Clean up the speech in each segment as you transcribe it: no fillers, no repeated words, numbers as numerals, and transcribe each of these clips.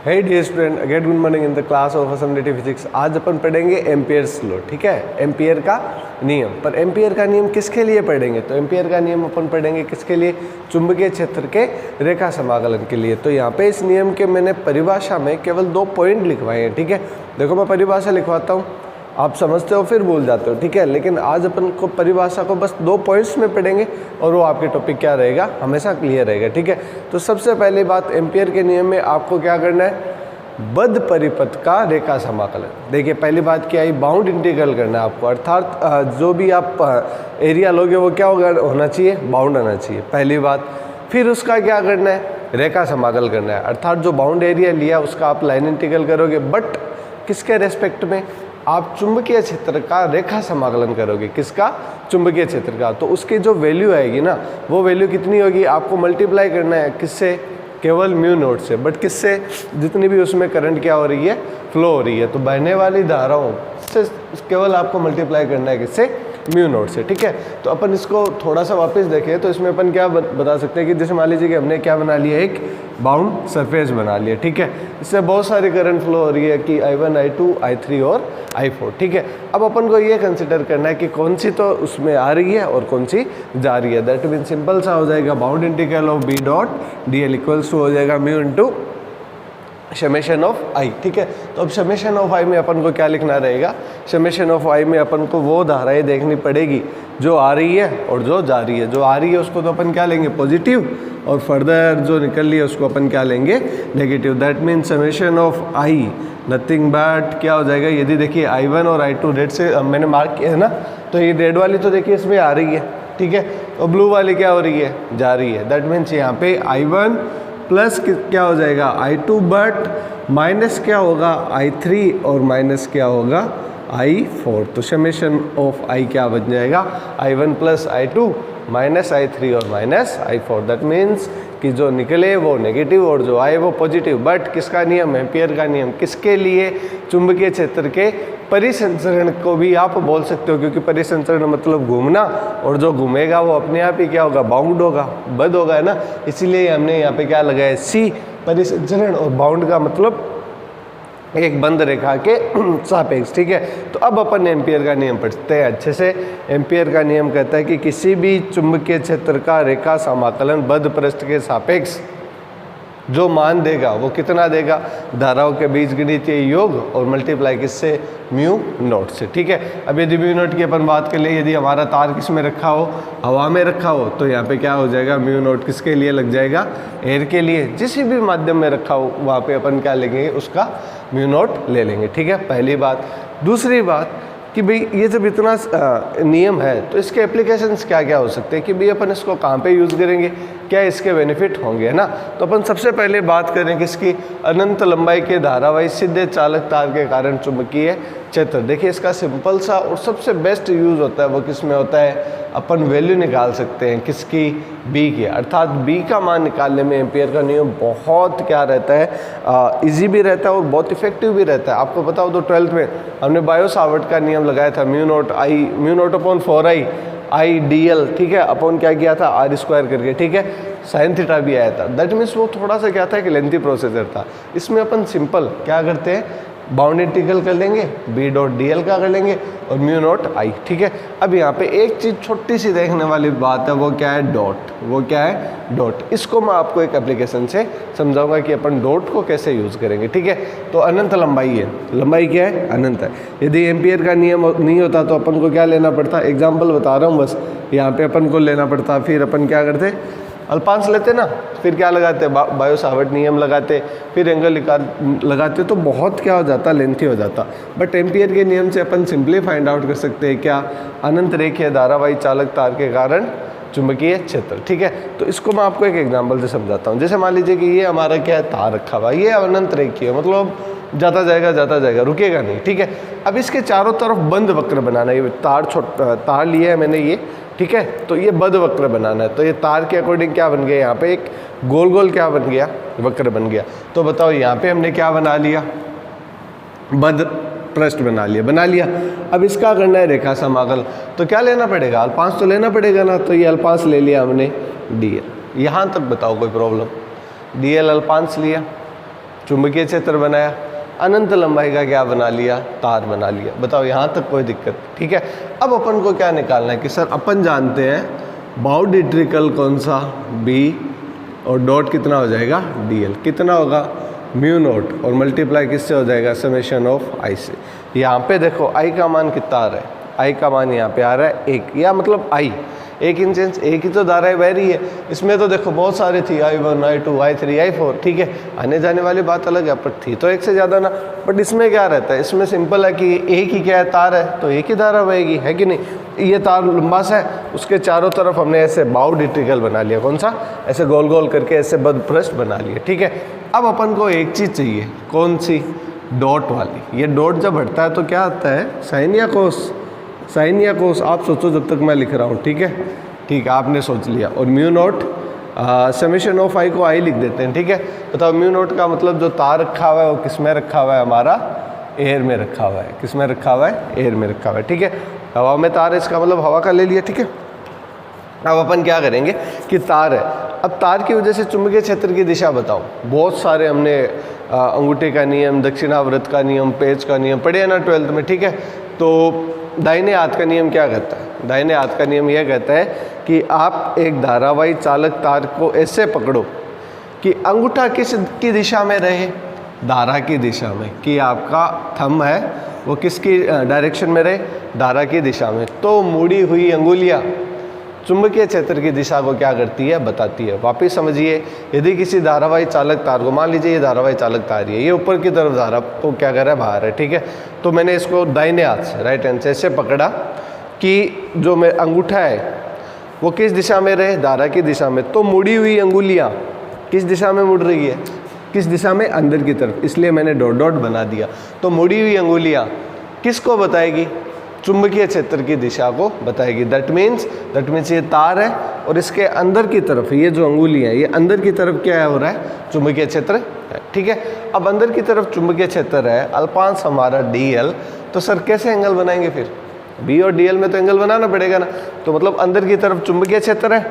Hey dear student, again good morning in the class of असम्बलिटी physics. आज अपन पढ़ेंगे एम्पियर्स लॉ, ठीक है, एम्पियर का नियम। पर एम्पियर का नियम किसके लिए पढ़ेंगे? तो एम्पियर का नियम अपन पढ़ेंगे किसके लिए? चुंबकीय क्षेत्र के रेखा समाकलन के लिए। तो यहाँ पे इस नियम के मैंने परिभाषा में केवल 2 पॉइंट लिखवाए हैं, ठीक है। देखो मैं परिभाषा लिखवाता हूँ, आप समझते हो फिर भूल जाते हो, ठीक है। लेकिन आज अपन को परिभाषा को बस 2 पॉइंट्स में पढ़ेंगे और वो आपके टॉपिक क्या रहेगा, हमेशा क्लियर रहेगा, ठीक है। तो सबसे पहली बात, एम्पियर के नियम में आपको क्या करना है? बद्ध परिपथ का रेखा समाकलन। देखिए पहली बात क्या आई, बाउंड इंटीग्रल करना है आपको, अर्थात जो भी आप एरिया लोगे वो क्या होना चाहिए, बाउंड होना चाहिए, पहली बात। फिर उसका क्या करना है? रेखा समाकलन करना है, अर्थात जो बाउंड एरिया लिया उसका आप लाइन इंटीग्रल करोगे, बट किसके रेस्पेक्ट में? आप चुंबकीय क्षेत्र का रेखा समाकलन करोगे। किसका? चुंबकीय क्षेत्र का। तो उसकी जो वैल्यू आएगी ना, वो वैल्यू कितनी होगी? आपको मल्टीप्लाई करना है किससे? केवल म्यू नोट से। बट किससे? जितनी भी उसमें करंट क्या हो रही है, फ्लो हो रही है। तो बहने वाली धाराओं से केवल आपको मल्टीप्लाई करना है किससे? म्यू नोट से, ठीक है। तो अपन इसको थोड़ा सा वापस देखें तो इसमें अपन क्या बता सकते हैं कि जैसे मान लीजिए कि हमने क्या बना लिया, एक बाउंड सरफेस बना लिया, ठीक है। इससे बहुत सारी करंट फ्लो हो रही है कि I1, I2, I3 और I4, ठीक है। अब अपन को ये कंसिडर करना है कि कौन सी तो उसमें आ रही है और कौन सी जा रही है। दैट मीन सिंपल सा हो जाएगा, bound integral of B dot DL equals to हो जाएगा mu into summation of I, ठीक है। तो अब समेशन ऑफ I में अपन को क्या लिखना रहेगा? समेशन ऑफ I में अपन को वो धाराएं देखनी पड़ेगी जो आ रही है और जो जा रही है। जो आ रही है उसको तो अपन क्या लेंगे, पॉजिटिव, और फर्दर जो निकल रही है उसको अपन क्या लेंगे, negative. That mean summation of I nothing but क्या हो जाएगा, यदि देखिए I1 और I2 रेड से मैंने मार्क किया है ना, तो ये रेड वाली तो देखिए इसमें आ रही है, ठीक है, और ब्लू वाली क्या हो रही है, जा रही है। दैट मीन्स यहाँ पे I1 प्लस क्या हो जाएगा, I2, बट माइनस क्या होगा, I3, और माइनस क्या होगा, I4। तो समेशन ऑफ I क्या बन जाएगा, I1 plus I2 minus I3 और माइनस I4। दैट मीन्स कि जो निकले वो नेगेटिव और जो आए वो पॉजिटिव। बट किसका नियम? एम्पियर का नियम। किसके लिए? चुंबकीय क्षेत्र के परिसंचरण को भी आप बोल सकते हो, क्योंकि परिसंचरण मतलब घूमना, और जो घूमेगा वो अपने आप ही क्या होगा, बाउंड होगा, बद्ध होगा, है ना। इसीलिए हमने यहाँ पे क्या लगाया, C, परिसंचरण, और बाउंड का मतलब एक बंद रेखा के सापेक्ष, ठीक है। तो अब अपन एम्पियर का नियम पढ़ते हैं अच्छे से। एम्पियर का नियम कहता है कि किसी भी चुंबकीय क्षेत्र का रेखा समाकलन बद्ध पृष्ठ के सापेक्ष जो मान देगा वो कितना देगा, धाराओं के बीच गणितीय योग और मल्टीप्लाई किससे, म्यू नोट से, ठीक है। अब यदि म्यू नोट की अपन बात कर ले, यदि हमारा तार किस में रखा हो, हवा में रखा हो, तो यहाँ पे क्या हो जाएगा, म्यू नोट किसके लिए लग जाएगा, एयर के लिए। जिस भी माध्यम में रखा हो वहाँ पे अपन क्या लेंगे, उसका म्यू नोट ले लेंगे, ठीक है, पहली बात। दूसरी बात कि भाई ये जब इतना नियम है तो इसके एप्लीकेशंस क्या क्या हो सकते हैं, कि भाई अपन इसको कहाँ पे यूज़ करेंगे, क्या इसके बेनिफिट होंगे, है ना। तो अपन सबसे पहले बात करें किसकी, अनंत लंबाई के धारावाही सीधे चालक तार के कारण चुंबकीय क्षेत्र। देखिए इसका सिंपल सा और सबसे बेस्ट यूज़ होता है वो किस में होता है, अपन वैल्यू निकाल सकते हैं किसकी, B की, अर्थात B का मान निकालने में एम्पियर का नियम बहुत क्या रहता है, इजी भी रहता है और बहुत इफेक्टिव भी रहता है। आपको पता हो तो 12th में हमने बायो सावर्ट का नियम लगाया था, mu naught upon 4I IDL, ठीक है, अपॉन क्या किया था, R² करके, ठीक है, साइन थीटा भी आया था। दैट मीन्स वो थोड़ा सा क्या था कि लेंथी प्रोसीजर था। इसमें अपन सिंपल क्या करते हैं, बाउंड इंटीग्रल कर लेंगे, B डॉट DL का कर लेंगे और म्यू नोट I, ठीक है। अब यहाँ पे एक चीज़ छोटी सी देखने वाली बात है, वो क्या है, डॉट। वो क्या है, डॉट। इसको मैं आपको एक एप्लीकेशन से समझाऊंगा कि अपन डॉट को कैसे यूज़ करेंगे, ठीक है। तो अनंत लंबाई है, लंबाई क्या है, अनंत है। यदि एम्पियर का नियम नहीं होता तो अपन को क्या लेना पड़ता, एग्जाम्पल बता रहा हूँ बस, यहाँ पे अपन को लेना पड़ता, फिर अपन क्या करते, अल्पांश लेते ना, फिर क्या लगाते, बायो सावर्ट नियम लगाते, फिर एंगल लगाते, तो बहुत क्या हो जाता, लेंथी हो जाता। बट एम्पियर के नियम से अपन सिंपली फाइंड आउट कर सकते हैं क्या, अनंत रेखीय धारावाही चालक तार के कारण चुंबकीय क्षेत्र, ठीक है। तो इसको मैं आपको एक एग्जांपल से समझाता हूँ। जैसे मान लीजिए कि ये हमारा क्या है, तार रखा हुआ, ये अनंत रेखीय, मतलब जाता जाएगा, रुकेगा नहीं, ठीक है। अब इसके चारों तरफ बंद वक्र बनाना है, ये तार लिया है मैंने ये, ठीक है, तो ये बद्ध वक्र बनाना है। तो ये तार के अकॉर्डिंग क्या बन गया, यहाँ पे एक गोल गोल क्या बन गया, वक्र बन गया। तो बताओ यहाँ पे हमने क्या बना लिया, बद्ध पृष्ठ बना लिया। अब इसका करना है रेखा समाकल, तो क्या लेना पड़ेगा, अल्पांश तो लेना पड़ेगा ना। तो ये अल्पांश ले लिया हमने DL, यहाँ तक बताओ कोई प्रॉब्लम, DL अल्पांश लिया, चुंबकीय क्षेत्र बनाया, अनंत लंबाई का क्या बना लिया, तार बना लिया। बताओ यहाँ तक कोई दिक्कत, ठीक है। अब अपन को क्या निकालना है कि सर अपन जानते हैं बाउंड्रिकल कौन सा, बी, और डॉट कितना हो जाएगा, dl कितना होगा, म्यू नोट, और मल्टीप्लाई किससे हो जाएगा, समेशन ऑफ आई से। यहाँ पे देखो आई का मान कितना आ रहा है, आई का मान यहाँ पे आ रहा है 1, या मतलब आई एक इन सेंस एक ही तो धाराएं बह रही है। इसमें तो देखो बहुत सारे थी, I1 I2 I3 I4, ठीक है, आने जाने वाली बात अलग है, पर थी तो एक से ज़्यादा ना। बट इसमें क्या रहता है, इसमें सिंपल है कि एक ही क्या है, तार है, तो एक ही धारा बहेगी, है कि नहीं। ये तार लंबा सा है, उसके चारों तरफ हमने ऐसे बाउंड्रिकल बना लिया, कौन सा, ऐसे गोल गोल करके ऐसे बदपृष्ठ बना लिया, ठीक है। अब अपन को एक चीज़ चाहिए, कौन सी, डॉट वाली। ये डॉट जब हटता है तो क्या आता है, साइन या कोस, साइन या कोस, आप सोचो जब तक मैं लिख रहा हूँ, ठीक है, ठीक है, आपने सोच लिया। और म्यू नोट समेशन ऑफ आई को आई लिख देते हैं, ठीक है। बताओ म्यू नोट का मतलब जो तार रखा हुआ है वो किस में रखा हुआ है, हमारा एयर में रखा हुआ है, किस में रखा हुआ है, एयर में रखा हुआ है, ठीक है। हवा में तार है, इसका मतलब हवा का ले लिया, ठीक है। अब अपन क्या करेंगे कि तार है, अब तार की वजह से चुंबकीय क्षेत्र की दिशा बताओ। बहुत सारे हमने अंगूठे का नियम, दक्षिणावर्त का नियम, पेच का नियम पढ़े हैं ना 12th में, ठीक है। तो दाहिने हाथ का नियम क्या कहता है, दाहिने हाथ का नियम यह कहता है कि आप एक धारावाही चालक तार को ऐसे पकड़ो कि अंगूठा किस की दिशा में रहे, धारा की दिशा में, कि आपका थंब है वो किसकी डायरेक्शन में रहे, धारा की दिशा में। तो मुड़ी हुई अंगुलियां चुंबकीय क्षेत्र की दिशा को क्या करती है, बताती है। वापिस समझिए, यदि किसी धारावाही चालक तार को, मान लीजिए ये धारावाही चालक तार है, ये ऊपर की तरफ धारा को क्या कर रहा है, बाहर है, ठीक है। तो मैंने इसको दाहिने हाथ से, राइट हैंड से ऐसे पकड़ा कि जो मेरा अंगूठा है वो किस दिशा में रहे, धारा की दिशा में। तो मुड़ी हुई अंगुलियां किस दिशा में मुड़ रही है, किस दिशा में, अंदर की तरफ, इसलिए मैंने डॉट डॉट बना दिया। तो मुड़ी हुई अंगुलियां किसको बताएगी, चुंबकीय क्षेत्र की दिशा को बताएगी। दैट मीन्स ये तार है और इसके अंदर की तरफ ये जो अंगुलियां है, ये अंदर की तरफ क्या हो रहा है, चुंबकीय क्षेत्र है, ठीक है। अब अंदर की तरफ चुंबकीय क्षेत्र है, अल्पांश हमारा dl, तो सर कैसे एंगल बनाएंगे फिर, b और dl में तो एंगल बनाना पड़ेगा ना। तो मतलब अंदर की तरफ चुंबकीय क्षेत्र है,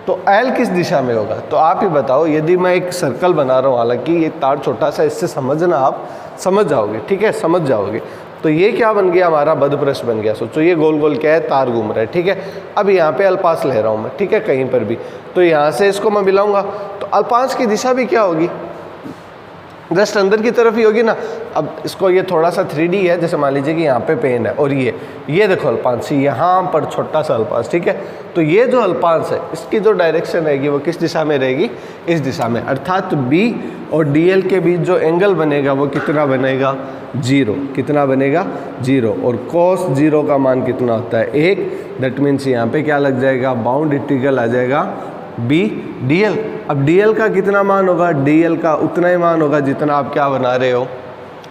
तो L किस दिशा में होगा, तो आप ही बताओ। यदि मैं एक सर्कल बना रहा हूँ, हालांकि ये तार छोटा सा, इससे समझना आप समझ जाओगे, ठीक है, समझ जाओगे। तो ये क्या बन गया, हमारा बदपृष्ठ बन गया। सोचो ये गोल गोल क्या है, तार घूम रहा है, ठीक है। अब यहाँ पे अल्पांश ले रहा हूँ मैं, ठीक है, कहीं पर भी, तो यहाँ से इसको मैं मिलाऊंगा, तो अल्पांश की दिशा भी क्या होगी, जस्ट अंदर की तरफ ही होगी ना। अब इसको ये थोड़ा सा 3D है, जैसे मान लीजिए कि यहाँ पे पेन है और ये देखो अल्पांश, यहाँ पर छोटा सा अल्पांश, ठीक है। तो ये जो अल्पांश है इसकी जो डायरेक्शन रहेगी वो किस दिशा में रहेगी, इस दिशा में। अर्थात B और dl के बीच जो एंगल बनेगा वो कितना बनेगा, 0। कितना बनेगा, 0। और cos 0 का मान कितना होता है, 1। दैट मीन्स यहाँ पे क्या लग जाएगा, बाउंड इंटीग्रल आ जाएगा b dl। अब dl का कितना मान होगा, dl का उतना ही मान होगा जितना आप क्या बना रहे हो,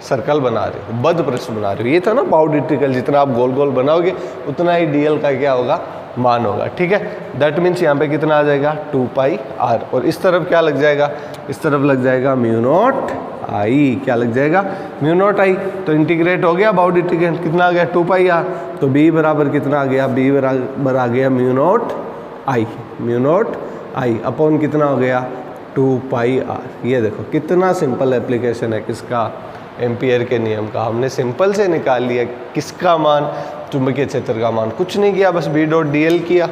सर्कल बना रहे हो, बदपृष्ठ बना रहे हो। ये था ना बाउंड इंटीग्रल, जितना आप गोल गोल बनाओगे उतना ही dl का क्या होगा, मान होगा, ठीक है। दैट मीन्स यहाँ पे कितना आ जाएगा, 2πr। और इस तरफ क्या लग जाएगा, इस तरफ लग जाएगा म्यू नॉट आई। क्या लग जाएगा, म्यू नॉट आई। तो इंटीग्रेट हो गया, बाउंड इंटीग्रल कितना आ गया, 2πr। तो b बराबर कितना आ गया, b बराबर आ गया mu not I, mu not I upon कितना हो गया, 2πr। ये देखो कितना सिंपल एप्लीकेशन है किसका, एम्पियर के नियम का। हमने सिंपल से निकाल लिया किसका मान, चुंबकीय क्षेत्र का मान। कुछ नहीं किया, बस b डॉट dl किया,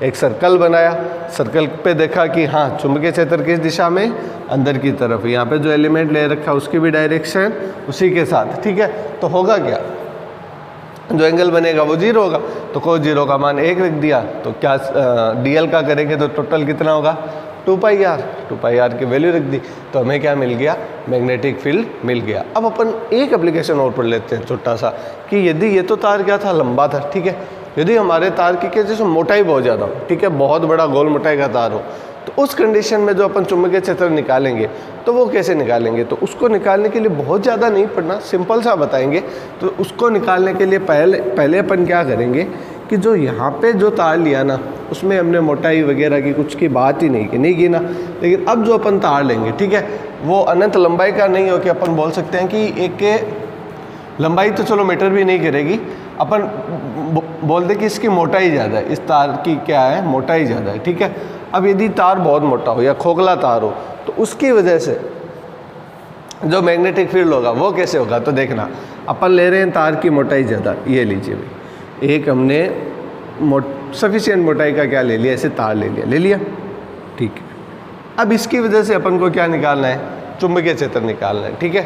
एक सर्कल बनाया, सर्कल पे देखा कि हाँ चुंबकीय क्षेत्र किस दिशा में, अंदर की तरफ। यहाँ पे जो एलिमेंट ले रखा उसकी भी डायरेक्शन उसी के साथ, ठीक है। तो होगा क्या, जो एंगल बनेगा वो 0 होगा। तो cos 0 का मान 1 रख दिया, तो क्या dl का करेंगे तो टोटल कितना होगा, 2πr की वैल्यू रख दी, तो हमें क्या मिल गया, मैग्नेटिक फील्ड मिल गया। अब अपन एक एप्लीकेशन और पढ़ लेते हैं छोटा सा, कि यदि ये तो तार क्या था, लंबा था, ठीक है। यदि हमारे तार की क्या जैसे मोटाई बहुत ज़्यादा हो, ठीक है, बहुत बड़ा गोल मोटाई का तार हो, तो उस कंडीशन में जो अपन चुंबकीय क्षेत्र निकालेंगे तो वो कैसे निकालेंगे। तो उसको निकालने के लिए बहुत ज़्यादा नहीं पढ़ना, सिंपल सा बताएंगे। तो उसको निकालने के लिए पहले अपन क्या करेंगे कि जो यहाँ पे जो तार लिया ना, उसमें हमने मोटाई वगैरह की कुछ की बात ही नहीं की ना। लेकिन अब जो अपन तार लेंगे, ठीक है, वो अनंत लंबाई का नहीं हो कि अपन बोल सकते हैं कि एक के लंबाई तो चलो मीटर भी नहीं करेगी, अपन बोल दे कि इसकी मोटाई ज़्यादा है, इस तार की क्या है, मोटाई ज़्यादा है, ठीक है। अब यदि तार बहुत मोटा हो या खोखला तार हो, तो उसकी वजह से जो मैग्नेटिक फील्ड होगा वो कैसे होगा, तो देखना अपन ले रहे हैं तार की मोटाई ज़्यादा, ये लीजिए भाई, एक हमने सफिशिएंट मोटाई का क्या ले लिया, ऐसे तार ले लिया, ठीक है। अब इसकी वजह से अपन को क्या निकालना है, चुंबकीय क्षेत्र निकालना है, ठीक है।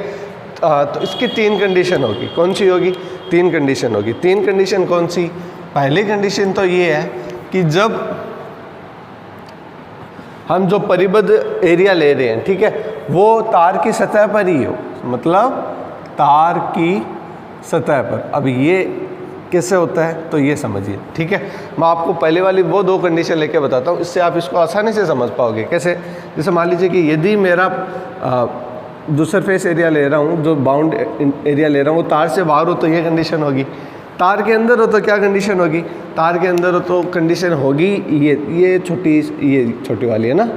तो इसकी 3 कंडीशन होगी, कौन सी होगी, 3 कंडीशन होगी। 3 कंडीशन कौन सी, पहली कंडीशन तो ये है कि जब हम जो परिबद्ध एरिया ले रहे हैं, ठीक है, वो तार की सतह पर ही हो, मतलब तार की सतह पर। अब ये कैसे होता है, तो ये समझिए, ठीक है। मैं आपको पहले वाली वो 2 कंडीशन लेके बताता हूँ, इससे आप इसको आसानी से समझ पाओगे। कैसे, जैसे मान लीजिए कि यदि मेरा जो सरफेस एरिया ले रहा हूँ, जो बाउंड एरिया ले रहा हूँ, वो तार से बाहर हो तो ये कंडीशन होगी, तार के अंदर हो तो क्या कंडीशन होगी, तार के अंदर हो तो कंडीशन होगी ये छोटी वाली है ना।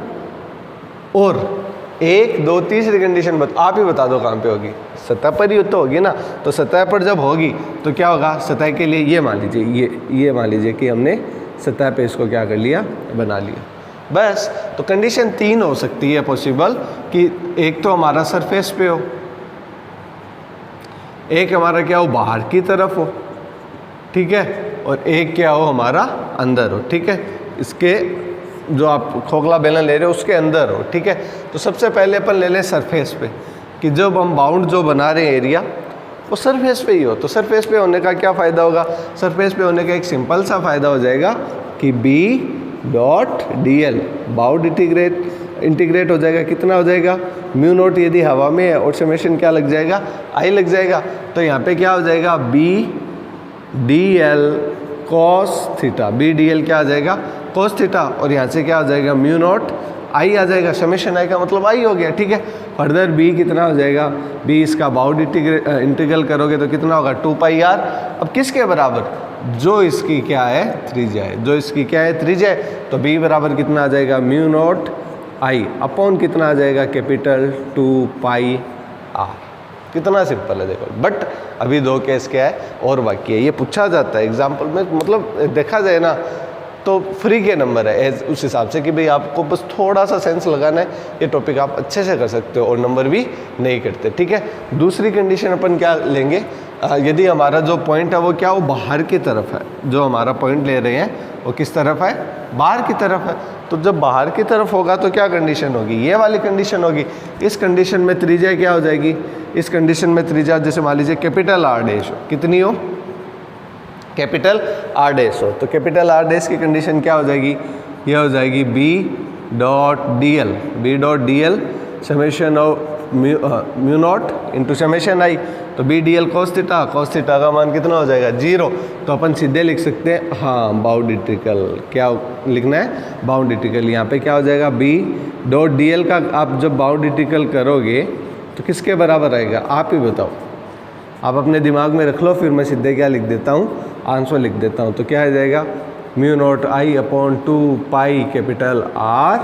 और 1 2 तीसरी कंडीशन आप ही बता दो कहाँ पे होगी, सतह पर ही तो होगी ना। तो सतह पर जब होगी तो क्या होगा, सतह के लिए ये मान लीजिए, ये मान लीजिए कि हमने सतह पे इसको क्या कर लिया, बना लिया, बस। तो कंडीशन 3 हो सकती है पॉसिबल, कि एक तो हमारा सरफेस पे हो, एक हमारा क्या हो, बाहर की तरफ हो, ठीक है, और एक क्या हो, हमारा अंदर हो, ठीक है। इसके जो आप खोखला बेलन ले रहे हो उसके अंदर हो, ठीक है। तो सबसे पहले अपन ले लें सरफेस पे, कि जब हम बाउंड जो बना रहे हैं एरिया, वो सरफेस पे ही हो। तो सरफेस पे होने का क्या फ़ायदा होगा, सरफेस पे होने का एक सिंपल सा फ़ायदा हो जाएगा कि B.dl बाउंड इंटीग्रेट हो जाएगा, कितना हो जाएगा, म्यू नॉट यदि हवा में है, और समेशन क्या लग जाएगा, I लग जाएगा। तो यहाँ पे क्या हो जाएगा, B.dl cos थीटा, B.dl क्या आ जाएगा, cos थीटा, और यहाँ से क्या आ जाएगा, म्यू नॉट I आ जाएगा, समेशन I का मतलब I हो गया, ठीक है। फर्दर B कितना हो जाएगा, B इसका बाउंड इंटीग्रल करोगे तो कितना होगा, 2πr। अब किसके बराबर, जो इसकी क्या है, त्रिज्या है, जो इसकी क्या है, त्रिज्या है। तो B बराबर कितना आ जाएगा, म्यू नॉट I अपॉन कितना आ जाएगा, कैपिटल 2πr। कितना सिंपल है देखो। बट अभी 2 केस क्या है और बाकी है, ये पूछा जाता है एग्जाम्पल में, मतलब देखा जाए ना तो फ्री के नंबर है एज उस हिसाब से कि भाई आपको बस थोड़ा सा सेंस लगाना है, ये टॉपिक आप अच्छे से कर सकते हो और नंबर भी नहीं कटते, ठीक है। दूसरी कंडीशन अपन क्या लेंगे, यदि हमारा जो पॉइंट है वो क्या, वो बाहर की तरफ है, जो हमारा पॉइंट ले रहे हैं वो किस तरफ है, बाहर की तरफ है। तो जब बाहर की तरफ होगा तो क्या कंडीशन होगी, ये वाली कंडीशन होगी। इस कंडीशन में त्रिज्या क्या हो जाएगी, इस कंडीशन में त्रिज्या जैसे मान लीजिए कैपिटल R डैश कितनी हो, कैपिटल R डैश हो, तो कैपिटल R डैश की कंडीशन क्या हो जाएगी, ये हो जाएगी B.dl summation of mu naught into summation I। तो B.dl cos थीटा का मान कितना हो जाएगा, 0। तो अपन सीधे लिख सकते हैं, हाँ बाउंड इंटीग्रल, क्या लिखना है, बाउंड इंटीग्रल। यहाँ पे क्या हो जाएगा, B.dl का आप जब बाउंड इंटीग्रल करोगे तो किसके बराबर आएगा, आप ही बताओ, आप अपने दिमाग में रख लो, फिर मैं सीधे क्या लिख देता हूँ, आंसर लिख देता हूँ। तो क्या आ जाएगा, mu naught I upon 2π capital R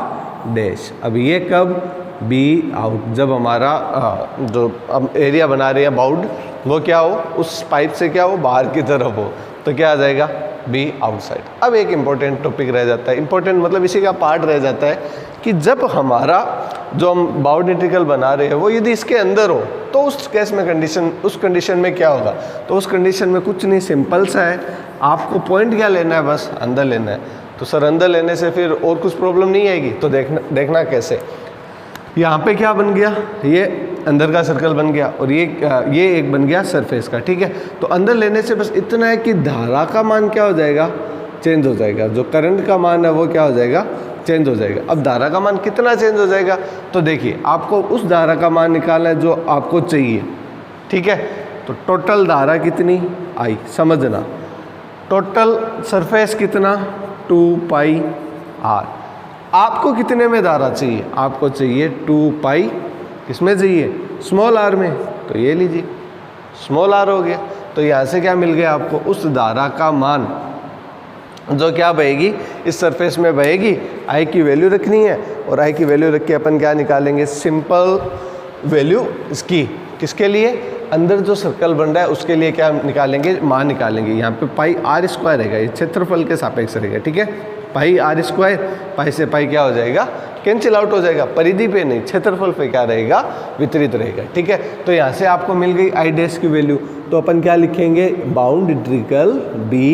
dash. अब ये कब, B आउट, जब हमारा जो अब एरिया बना रहे हैं बाउंड, वो क्या हो, उस पाइप से क्या हो, बाहर की तरफ हो, तो क्या आ जाएगा, B आउटसाइड। अब एक इम्पोर्टेंट टॉपिक रह जाता है, इम्पोर्टेंट मतलब इसी का पार्ट रह जाता है कि जब हमारा जो हम बाउंड इंटीग्रल बना रहे हैं वो यदि इसके अंदर हो तो उस केस में कंडीशन, उस कंडीशन में क्या होगा, तो उस कंडीशन में कुछ नहीं, सिंपल सा है, आपको पॉइंट क्या लेना है, बस अंदर लेना है। तो सर अंदर लेने से फिर और कुछ प्रॉब्लम नहीं आएगी, तो देखना कैसे, यहाँ पे क्या बन गया, ये अंदर का सर्कल बन गया और ये एक बन गया सरफेस का, ठीक है। तो अंदर लेने से बस इतना है कि धारा का मान क्या हो जाएगा, चेंज हो जाएगा, जो करंट का मान है वो क्या हो जाएगा, चेंज हो जाएगा। अब धारा का मान कितना चेंज हो जाएगा, तो देखिए आपको उस धारा का मान निकालना है जो आपको चाहिए, ठीक है। तो टोटल धारा कितनी आई, समझना, टोटल सरफेस कितना 2πr। आपको कितने में धारा चाहिए, आपको चाहिए 2π, किसमें चाहिए, स्मॉल r में, तो ये लीजिए स्मॉल r हो गया। तो यहाँ से क्या मिल गया आपको, उस धारा का मान जो क्या बहेगी, इस सरफेस में बहेगी, I की वैल्यू रखनी है और I की वैल्यू रख के अपन क्या निकालेंगे, सिंपल वैल्यू इसकी, किसके लिए, अंदर जो सर्कल बन रहा है उसके लिए क्या निकालेंगे, मान निकालेंगे। यहाँ पे πr² रहेगा, ये क्षेत्रफल के सापेक्ष रहेगा, ठीक है, πr², पाई से पाई क्या हो जाएगा, कैंसिल आउट हो जाएगा, परिधि पे नहीं क्षेत्रफल पे क्या रहेगा, वितरित रहेगा। ठीक है, तो यहाँ से आपको मिल गई आई डैश की वैल्यू, तो अपन क्या लिखेंगे, bound integral B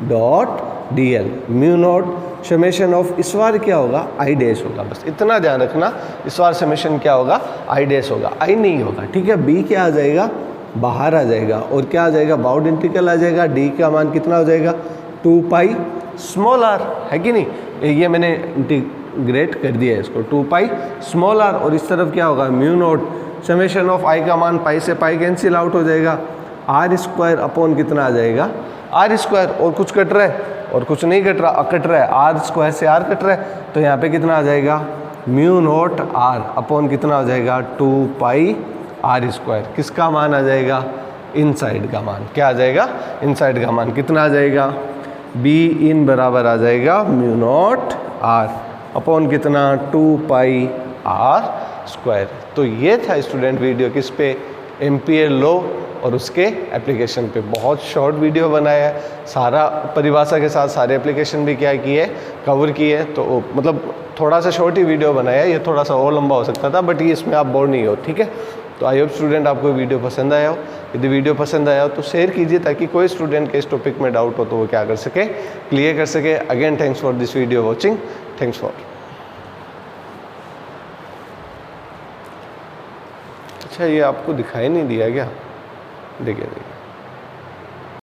dot D L mu not summation of, इस बार क्या होगा, आई डैश होगा। बस इतना ध्यान रखना, इस बार समेशन क्या होगा, आई डैश होगा, आई नहीं होगा। ठीक है, बी क्या आ जाएगा, बाहर आ जाएगा, और क्या आ जाएगा, बाउंड इंटीग्रल आ जाएगा, डी का मान कितना हो जाएगा, 2 पाई स्मॉल आर, है कि नहीं, ये मैंने इंटीग्रेट कर दिया है इसको, 2 पाई स्मॉल आर, और इस तरफ क्या होगा, म्यू नोट समेशन ऑफ आई का मान पाई से पाई कैंसिल आउट हो जाएगा, आर स्क्वायर अपॉन कितना आ जाएगा, आर स्क्वायर, और कुछ कट रहा है और कुछ नहीं कट रहा, कट रहा है, आर स्क्वायर से आर कट रहा है, तो यहाँ पे कितना आ जाएगा, म्यू नोट आर अपॉन कितना हो जाएगा, 2 पाई आर स्क्वायर, किसका मान आ जाएगा, इनसाइड का मान, क्या आ जाएगा, इनसाइड का मान कितना आ जाएगा, बी इन बराबर आ जाएगा म्यू नॉट आर अपॉन कितना, 2 पाई आर स्क्वायर। तो ये था स्टूडेंट वीडियो किस पे, एम्पियर लॉ और उसके एप्लीकेशन पे। बहुत शॉर्ट वीडियो बनाया है, सारा परिभाषा के साथ सारे एप्लीकेशन भी क्या किए, कवर किए, तो मतलब थोड़ा सा शॉर्ट ही वीडियो बनाया है, ये थोड़ा सा और लंबा हो सकता था, बट ये इसमें आप बोर नहीं हो। ठीक है, तो आई होप स्टूडेंट आपको वीडियो पसंद आया हो। यदि वीडियो पसंद आया हो तो शेयर कीजिए, ताकि कोई स्टूडेंट के इस टॉपिक में डाउट हो तो वो क्या कर सके, क्लियर कर सके। Again thanks for this video watching, thanks for. अच्छा, ये आपको दिखाई नहीं दिया क्या, देखिए देखिए।